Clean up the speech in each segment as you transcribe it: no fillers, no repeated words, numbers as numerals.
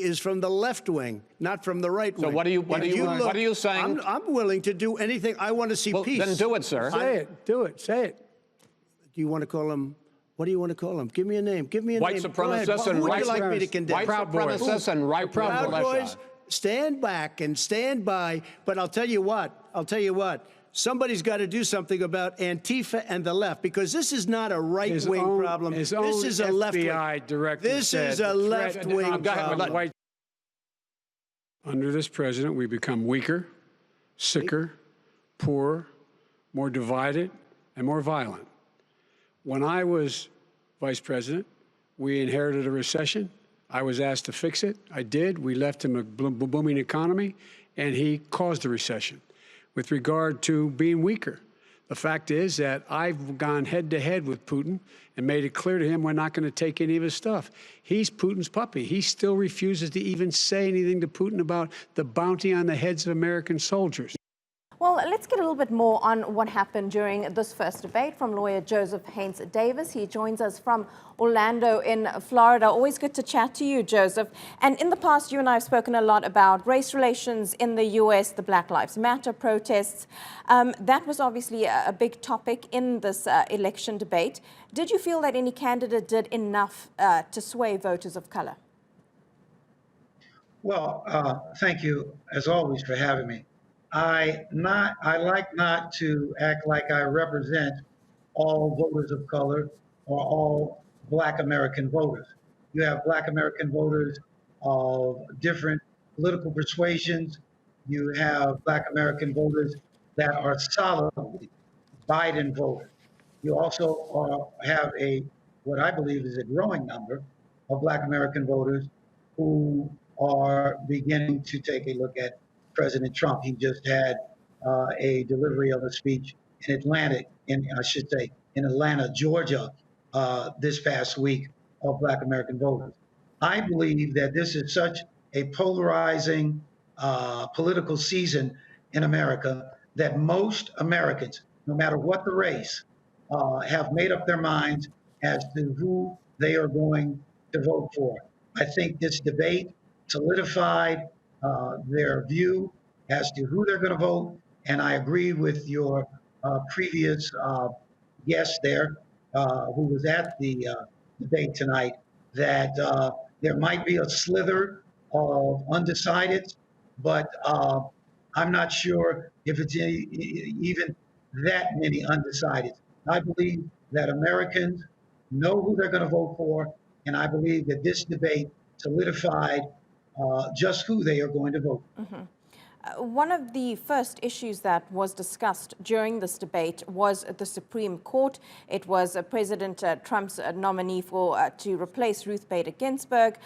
is from the left wing, not from the right wing. So what are you saying? I'm willing to do anything. I want to see peace. Then do it, sir. Say it. Do it. Say it. Do you want to call him? What do you want to call him? Give me a name. Give me a white name. Supremacists and who would white you like me to condemn? White supremacists and Proud Boys, stand back and stand by. But I'll tell you what. Somebody's got to do something about Antifa and the left, because this is not a right-wing problem. This is a left-wing. This is a left-wing problem. Under this president, we become weaker, sicker, poorer, more divided, and more violent. When I was vice president, we inherited a recession. I was asked to fix it. I did. We left him a booming economy, and he caused the recession. With regard to being weaker, the fact is that I've gone head-to-head with Putin and made it clear to him we're not going to take any of his stuff. He's Putin's puppy. He still refuses to even say anything to Putin about the bounty on the heads of American soldiers. Well, let's get a little bit more on what happened during this first debate from lawyer Joseph Haynes Davis. He joins us from Orlando in Florida. Always good to chat to you, Joseph. And in the past, you and I have spoken a lot about race relations in the U.S., the Black Lives Matter protests. That was obviously a big topic in this election debate. Did you feel that any candidate did enough to sway voters of color? Well, thank you, as always, for having me. I like not to act like I represent all voters of color or all Black American voters. You have Black American voters of different political persuasions. You have Black American voters that are solidly Biden voters. You also have what I believe is a growing number of Black American voters who are beginning to take a look at President Trump. He just had a delivery of a speech in Atlanta, Georgia, this past week of Black American voters. I believe that this is such a polarizing political season in America that most Americans, no matter what the race, have made up their minds as to who they are going to vote for. I think this debate solidified their view as to who they're going to vote. And I agree with your previous guest there, who was at the debate tonight, that there might be a slither of undecideds, but I'm not sure if it's even that many undecideds. I believe that Americans know who they're going to vote for, and I believe that this debate solidified just who they are going to vote. Mm-hmm. One of the first issues that was discussed during this debate was the Supreme Court. It was President Trump's nominee to replace Ruth Bader Ginsburg.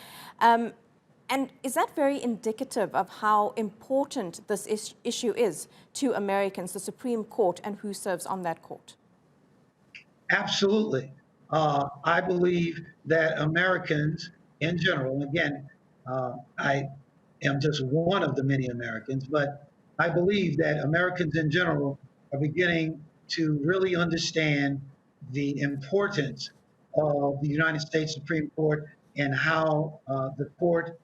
And is that very indicative of how important this issue is to Americans, the Supreme Court, and who serves on that court? Absolutely. I believe that Americans in general, and again, I am just one of the many Americans, but I believe that Americans in general are beginning to really understand the importance of the United States Supreme Court and how the court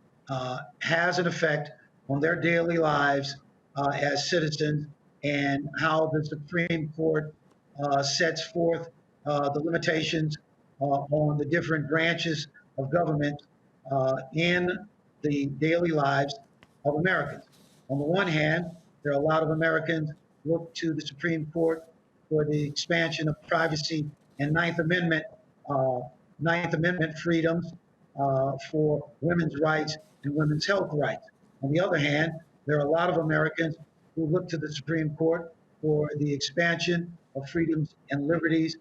has an effect on their daily lives as citizens, and how the Supreme Court sets forth the limitations on the different branches of government in the daily lives of Americans. On the one hand, there are a lot of Americans who look to the Supreme Court for the expansion of privacy and Ninth Amendment freedoms for women's rights and women's health rights. On the other hand, there are a lot of Americans who look to the Supreme Court for the expansion of freedoms and liberties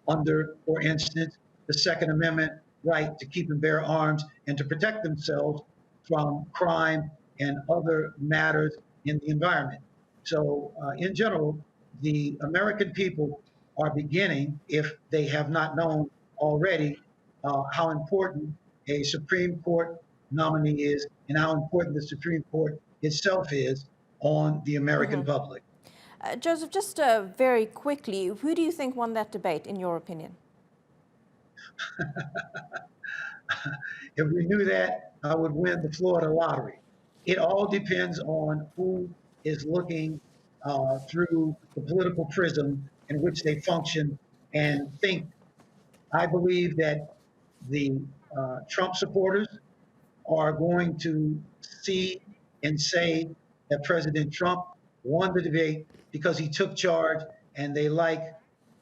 under, for instance, the Second Amendment right to keep and bear arms and to protect themselves from crime and other matters in the environment. So in general, the American people are beginning, if they have not known already, how important a Supreme Court nominee is and how important the Supreme Court itself is on the American public. Joseph, just very quickly, who do you think won that debate, in your opinion? If we knew that, I would win the Florida lottery. It all depends on who is looking through the political prism in which they function and think. I believe that the Trump supporters are going to see and say that President Trump won the debate because he took charge, and they like,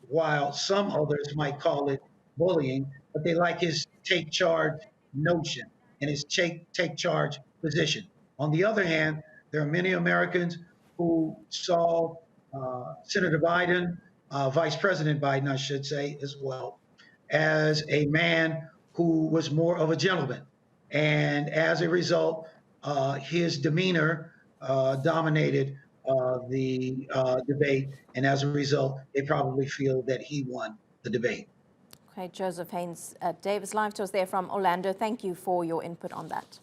while some others might call it bullying, but they like his take charge notion and his take charge position. On the other hand, there are many Americans who saw Senator Biden, Vice President Biden, I should say, as well, as a man who was more of a gentleman. And as a result, his demeanor dominated the debate. And as a result, they probably feel that he won the debate. Okay, Joseph Haynes Davis, live to us there from Orlando. Thank you for your input on that.